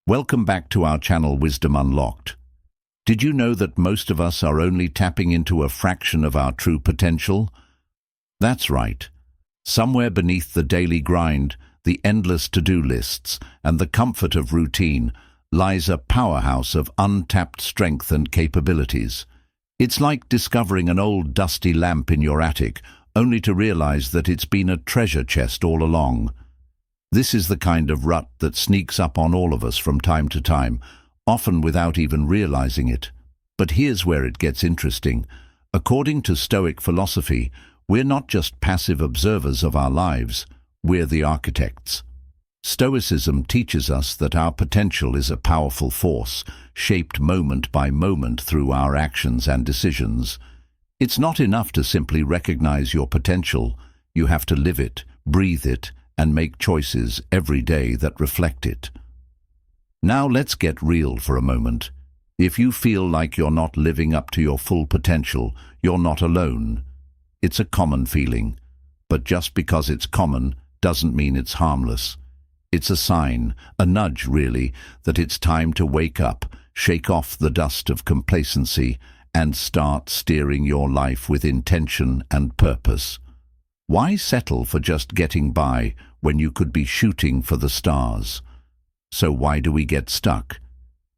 Welcome back to our channel Wisdom Unlocked. Did you know that most of us are only tapping into a fraction of our true potential? That's right. Somewhere beneath the daily grind, the endless to-do lists, and the comfort of routine lies a powerhouse of untapped strength and capabilities. It's like discovering an old dusty lamp in your attic, only to realize that it's been a treasure chest all along. This is the kind of rut that sneaks up on all of us from time to time, often without even realizing it. But here's where it gets interesting. According to Stoic philosophy, we're not just passive observers of our lives, we're the architects. Stoicism teaches us that our potential is a powerful force, shaped moment by moment through our actions and decisions. It's not enough to simply recognize your potential. You have to live it, breathe it, and make choices every day that reflect it. Now let's get real for a moment. If you feel like you're not living up to your full potential, you're not alone. It's a common feeling, but just because it's common doesn't mean it's harmless. It's a sign, a nudge really, that it's time to wake up, shake off the dust of complacency, and start steering your life with intention and purpose. Why settle for just getting by when you could be shooting for the stars? So why do we get stuck?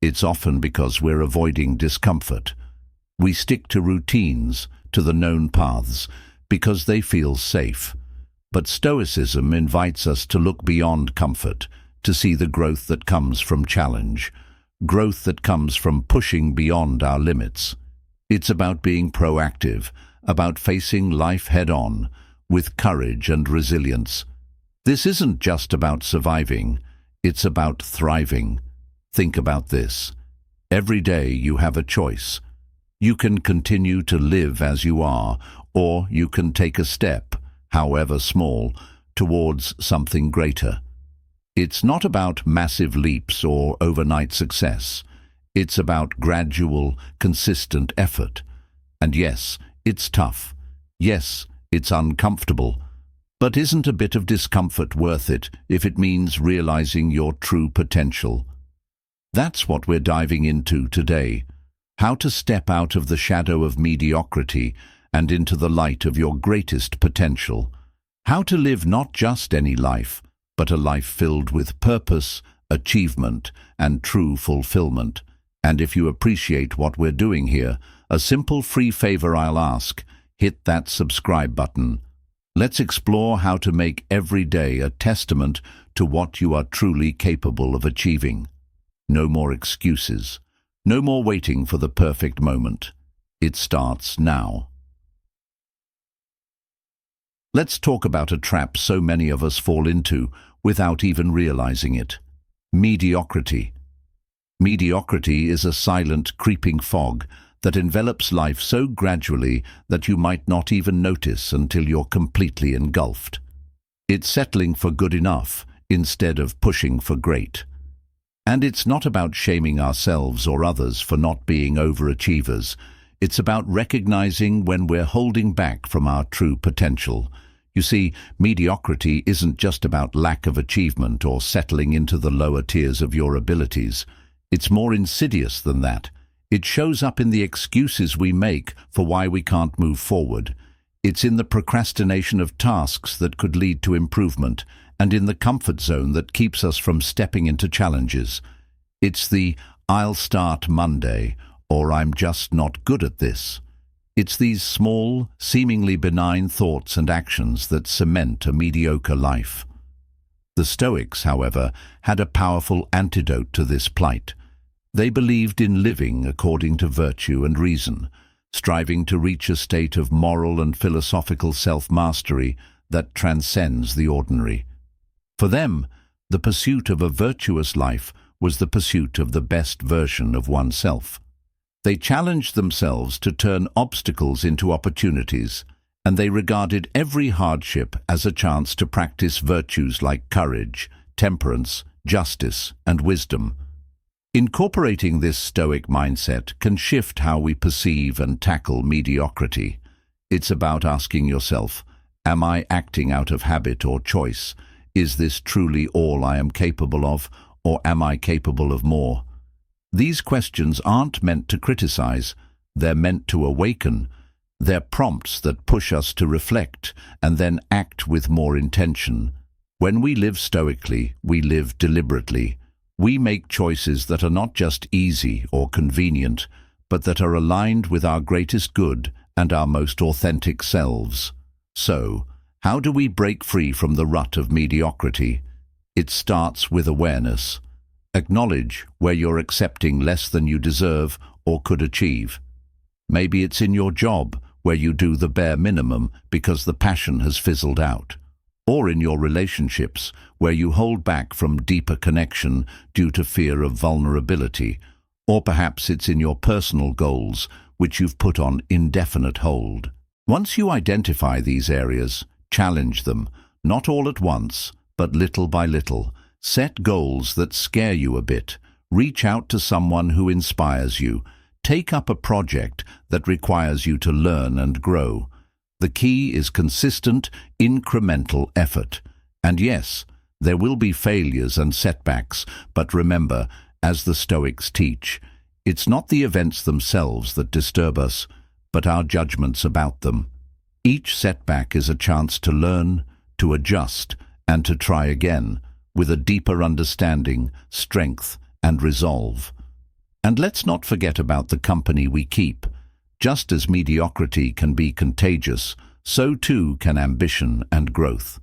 It's often because we're avoiding discomfort. We stick to routines, to the known paths, because they feel safe. But Stoicism invites us to look beyond comfort, to see the growth that comes from challenge, growth that comes from pushing beyond our limits. It's about being proactive, about facing life head-on, with courage and resilience. This isn't just about surviving, it's about thriving. Think about this. Every day you have a choice. You can continue to live as you are, or you can take a step, however small, towards something greater. It's not about massive leaps or overnight success. It's about gradual, consistent effort. And yes, it's tough. Yes, it's uncomfortable. But isn't a bit of discomfort worth it if it means realizing your true potential? That's what we're diving into today. How to step out of the shadow of mediocrity and into the light of your greatest potential. How to live not just any life, but a life filled with purpose, achievement, and true fulfillment. And if you appreciate what we're doing here, a simple free favor I'll ask: hit that subscribe button. Let's explore how to make every day a testament to what you are truly capable of achieving. No more excuses. No more waiting for the perfect moment. It starts now. Let's talk about a trap so many of us fall into without even realizing it. Mediocrity. Mediocrity is a silent, creeping fog that envelops life so gradually that you might not even notice until you're completely engulfed. It's settling for good enough instead of pushing for great. And it's not about shaming ourselves or others for not being overachievers. It's about recognizing when we're holding back from our true potential. You see, mediocrity isn't just about lack of achievement or settling into the lower tiers of your abilities. It's more insidious than that. It shows up in the excuses we make for why we can't move forward. It's in the procrastination of tasks that could lead to improvement, and in the comfort zone that keeps us from stepping into challenges. It's the "I'll start Monday," or "I'm just not good at this." It's these small, seemingly benign thoughts and actions that cement a mediocre life. The Stoics, however, had a powerful antidote to this plight. They believed in living according to virtue and reason, striving to reach a state of moral and philosophical self-mastery that transcends the ordinary. For them, the pursuit of a virtuous life was the pursuit of the best version of oneself. They challenged themselves to turn obstacles into opportunities, and they regarded every hardship as a chance to practice virtues like courage, temperance, justice, and wisdom. Incorporating this Stoic mindset can shift how we perceive and tackle mediocrity. It's about asking yourself, am I acting out of habit or choice? Is this truly all I am capable of, or am I capable of more? These questions aren't meant to criticize, they're meant to awaken. They're prompts that push us to reflect and then act with more intention. When we live stoically, we live deliberately. We make choices that are not just easy or convenient, but that are aligned with our greatest good and our most authentic selves. So, how do we break free from the rut of mediocrity? It starts with awareness. Acknowledge where you're accepting less than you deserve or could achieve. Maybe it's in your job, where you do the bare minimum because the passion has fizzled out. Or in your relationships, where you hold back from deeper connection due to fear of vulnerability. Or perhaps it's in your personal goals, which you've put on indefinite hold. Once you identify these areas, challenge them, not all at once, but little by little. Set goals that scare you a bit. Reach out to someone who inspires you. Take up a project that requires you to learn and grow. The key is consistent, incremental effort. And yes, there will be failures and setbacks, but remember, as the Stoics teach, it's not the events themselves that disturb us, but our judgments about them. Each setback is a chance to learn, to adjust, and to try again, with a deeper understanding, strength, and resolve. And let's not forget about the company we keep. Just as mediocrity can be contagious, so too can ambition and growth.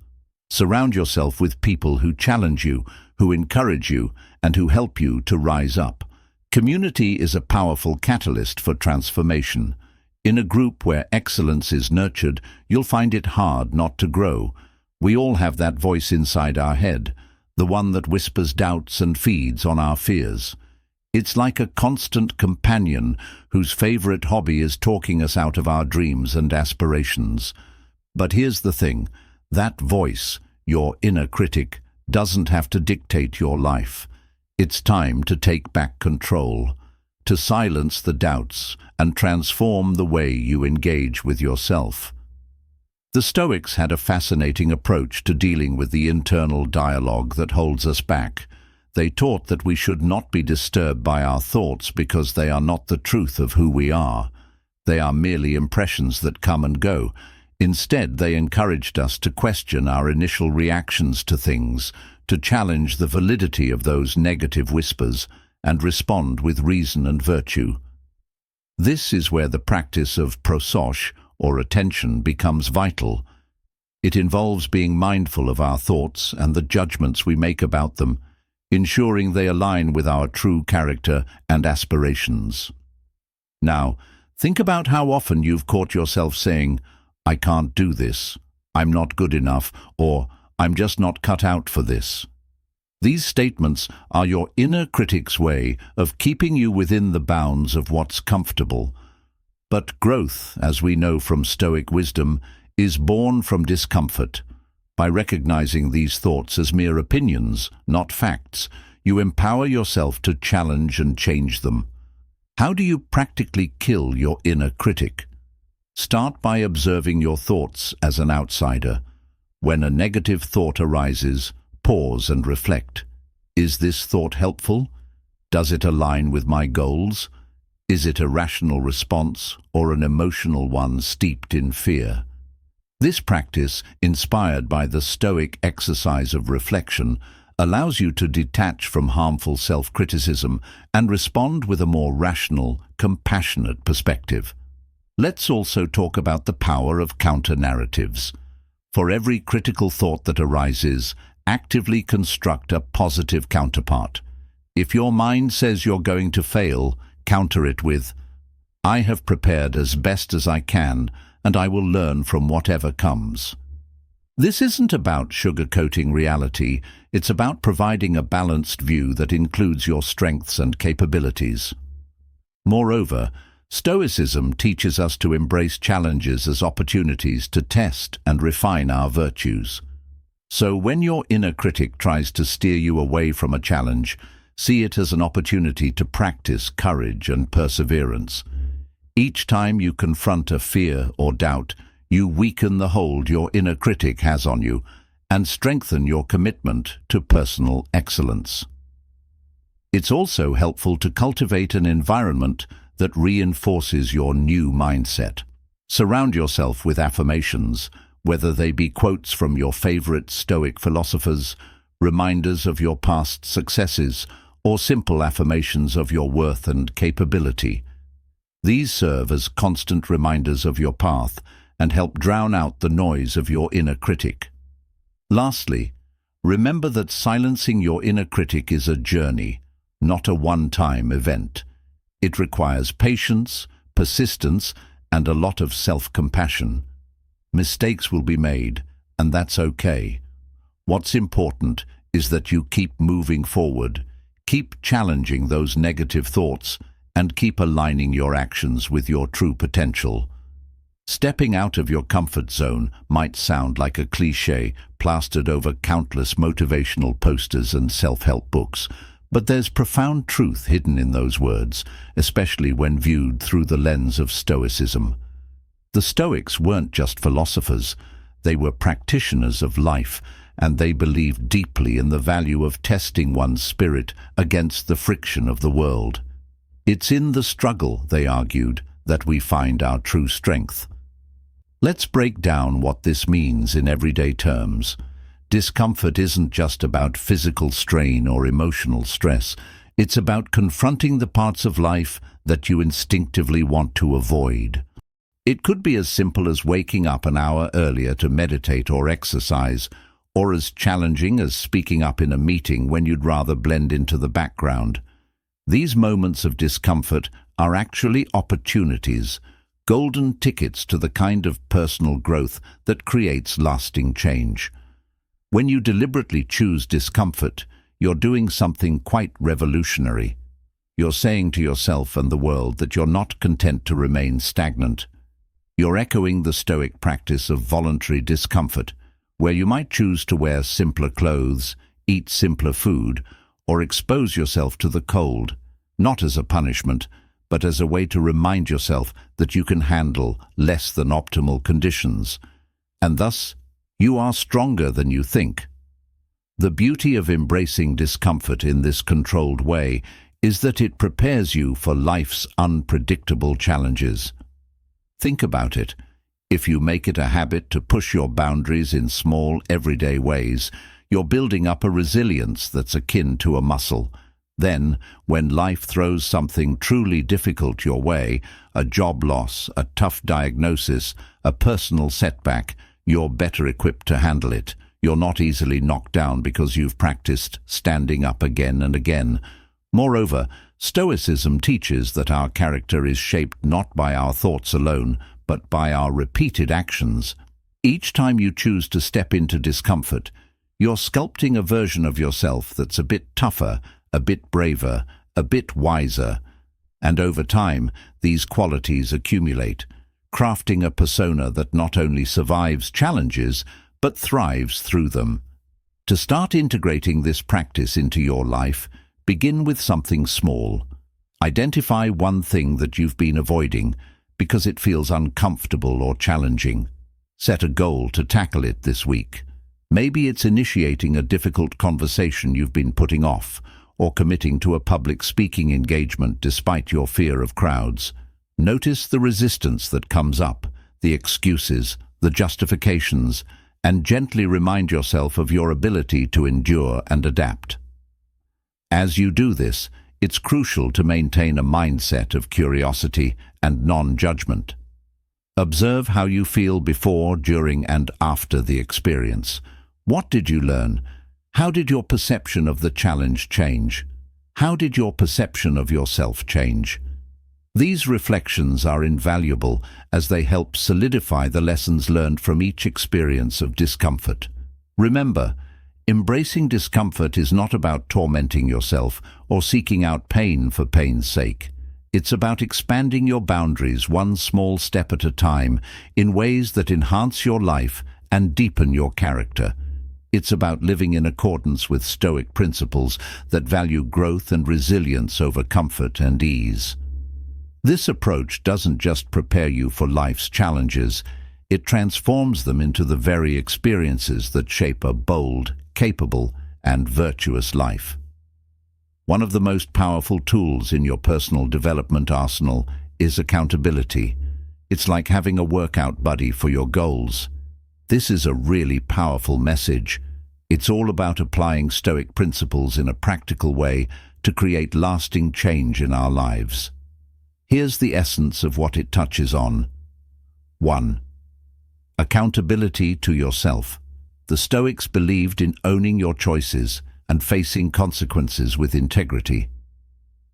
Surround yourself with people who challenge you, who encourage you, and who help you to rise up. Community is a powerful catalyst for transformation. In a group where excellence is nurtured, you'll find it hard not to grow. We all have that voice inside our head, the one that whispers doubts and feeds on our fears. It's like a constant companion whose favorite hobby is talking us out of our dreams and aspirations. But here's the thing, that voice, your inner critic, doesn't have to dictate your life. It's time to take back control, to silence the doubts and transform the way you engage with yourself. The Stoics had a fascinating approach to dealing with the internal dialogue that holds us back. They taught that we should not be disturbed by our thoughts because they are not the truth of who we are. They are merely impressions that come and go. Instead, they encouraged us to question our initial reactions to things, to challenge the validity of those negative whispers, and respond with reason and virtue. This is where the practice of prosoche, or attention, becomes vital. It involves being mindful of our thoughts and the judgments we make about them, ensuring they align with our true character and aspirations. Now, think about how often you've caught yourself saying, "I can't do this," "I'm not good enough," or "I'm just not cut out for this." These statements are your inner critic's way of keeping you within the bounds of what's comfortable. But growth, as we know from Stoic wisdom, is born from discomfort. By recognizing these thoughts as mere opinions, not facts, you empower yourself to challenge and change them. How do you practically kill your inner critic? Start by observing your thoughts as an outsider. When a negative thought arises, pause and reflect. Is this thought helpful? Does it align with my goals? Is it a rational response or an emotional one steeped in fear? This practice, inspired by the Stoic exercise of reflection, allows you to detach from harmful self-criticism and respond with a more rational, compassionate perspective. Let's also talk about the power of counter-narratives. For every critical thought that arises, actively construct a positive counterpart. If your mind says you're going to fail, counter it with, "I have prepared as best as I can, and I will learn from whatever comes." This isn't about sugarcoating reality, it's about providing a balanced view that includes your strengths and capabilities. Moreover, Stoicism teaches us to embrace challenges as opportunities to test and refine our virtues. So when your inner critic tries to steer you away from a challenge, see it as an opportunity to practice courage and perseverance. Each time you confront a fear or doubt, you weaken the hold your inner critic has on you and strengthen your commitment to personal excellence. It's also helpful to cultivate an environment that reinforces your new mindset. Surround yourself with affirmations, whether they be quotes from your favorite Stoic philosophers, reminders of your past successes, or simple affirmations of your worth and capability. These serve as constant reminders of your path and help drown out the noise of your inner critic. Lastly, remember that silencing your inner critic is a journey, not a one-time event. It requires patience, persistence, and a lot of self-compassion. Mistakes will be made, and that's okay. What's important is that you keep moving forward, keep challenging those negative thoughts, and keep aligning your actions with your true potential. Stepping out of your comfort zone might sound like a cliché plastered over countless motivational posters and self-help books, but there's profound truth hidden in those words, especially when viewed through the lens of Stoicism. The Stoics weren't just philosophers, they were practitioners of life, and they believed deeply in the value of testing one's spirit against the friction of the world. It's in the struggle, they argued, that we find our true strength. Let's break down what this means in everyday terms. Discomfort isn't just about physical strain or emotional stress. It's about confronting the parts of life that you instinctively want to avoid. It could be as simple as waking up an hour earlier to meditate or exercise, or as challenging as speaking up in a meeting when you'd rather blend into the background. These moments of discomfort are actually opportunities, golden tickets to the kind of personal growth that creates lasting change. When you deliberately choose discomfort, you're doing something quite revolutionary. You're saying to yourself and the world that you're not content to remain stagnant. You're echoing the Stoic practice of voluntary discomfort, where you might choose to wear simpler clothes, eat simpler food, or expose yourself to the cold, not as a punishment, but as a way to remind yourself that you can handle less than optimal conditions. And thus, you are stronger than you think. The beauty of embracing discomfort in this controlled way is that it prepares you for life's unpredictable challenges. Think about it. If you make it a habit to push your boundaries in small, everyday ways, you're building up a resilience that's akin to a muscle. Then, when life throws something truly difficult your way, a job loss, a tough diagnosis, a personal setback, you're better equipped to handle it. You're not easily knocked down because you've practiced standing up again and again. Moreover, Stoicism teaches that our character is shaped not by our thoughts alone, but by our repeated actions. Each time you choose to step into discomfort, you're sculpting a version of yourself that's a bit tougher, a bit braver, a bit wiser. And over time, these qualities accumulate, crafting a persona that not only survives challenges, but thrives through them. To start integrating this practice into your life, begin with something small. Identify one thing that you've been avoiding because it feels uncomfortable or challenging. Set a goal to tackle it this week. Maybe it's initiating a difficult conversation you've been putting off, or committing to a public speaking engagement despite your fear of crowds. Notice the resistance that comes up, the excuses, the justifications, and gently remind yourself of your ability to endure and adapt. As you do this, it's crucial to maintain a mindset of curiosity and non-judgment. Observe how you feel before, during, and after the experience. What did you learn? How did your perception of the challenge change? How did your perception of yourself change? These reflections are invaluable as they help solidify the lessons learned from each experience of discomfort. Remember, embracing discomfort is not about tormenting yourself or seeking out pain for pain's sake. It's about expanding your boundaries one small step at a time in ways that enhance your life and deepen your character. It's about living in accordance with Stoic principles that value growth and resilience over comfort and ease. This approach doesn't just prepare you for life's challenges, it transforms them into the very experiences that shape a bold, capable, and virtuous life. One of the most powerful tools in your personal development arsenal is accountability. It's like having a workout buddy for your goals. This is a really powerful message. It's all about applying Stoic principles in a practical way to create lasting change in our lives. Here's the essence of what it touches on. 1. Accountability to yourself. The Stoics believed in owning your choices and facing consequences with integrity.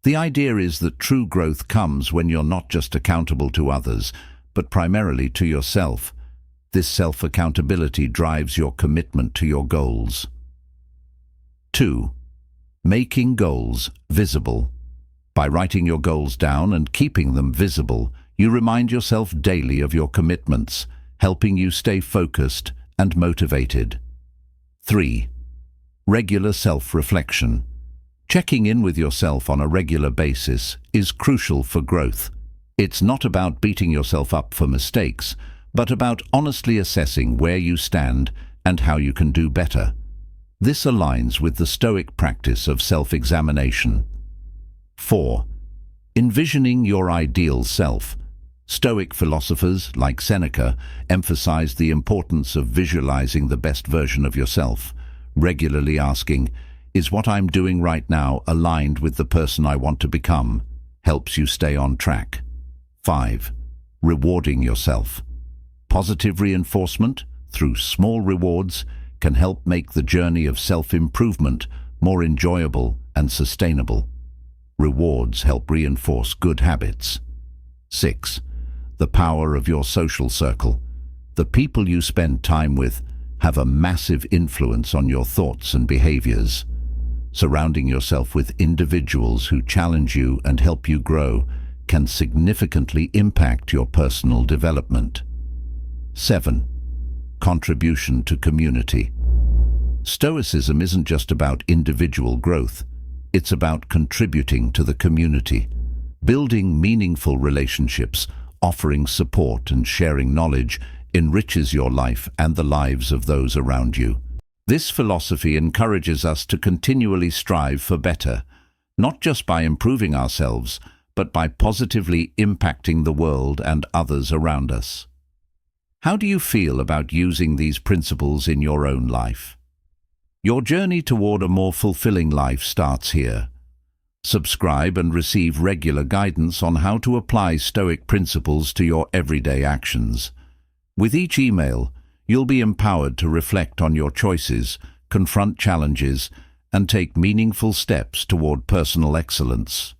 The idea is that true growth comes when you're not just accountable to others, but primarily to yourself. This self-accountability drives your commitment to your goals. 2. Making goals visible. By writing your goals down and keeping them visible, you remind yourself daily of your commitments, helping you stay focused and motivated. 3. Regular self-reflection. Checking in with yourself on a regular basis is crucial for growth. It's not about beating yourself up for mistakes, but about honestly assessing where you stand and how you can do better. This aligns with the Stoic practice of self-examination. 4. Envisioning your ideal self. Stoic philosophers, like Seneca, emphasize the importance of visualizing the best version of yourself, regularly asking, "Is what I'm doing right now aligned with the person I want to become?" Helps you stay on track. 5. Rewarding yourself. Positive reinforcement, through small rewards, can help make the journey of self-improvement more enjoyable and sustainable. Rewards help reinforce good habits. 6. The power of your social circle. The people you spend time with have a massive influence on your thoughts and behaviors. Surrounding yourself with individuals who challenge you and help you grow can significantly impact your personal development. 7. Contribution to community. Stoicism isn't just about individual growth, it's about contributing to the community. Building meaningful relationships, offering support and sharing knowledge enriches your life and the lives of those around you. This philosophy encourages us to continually strive for better, not just by improving ourselves, but by positively impacting the world and others around us. How do you feel about using these principles in your own life? Your journey toward a more fulfilling life starts here. Subscribe and receive regular guidance on how to apply Stoic principles to your everyday actions. With each email, you'll be empowered to reflect on your choices, confront challenges, and take meaningful steps toward personal excellence.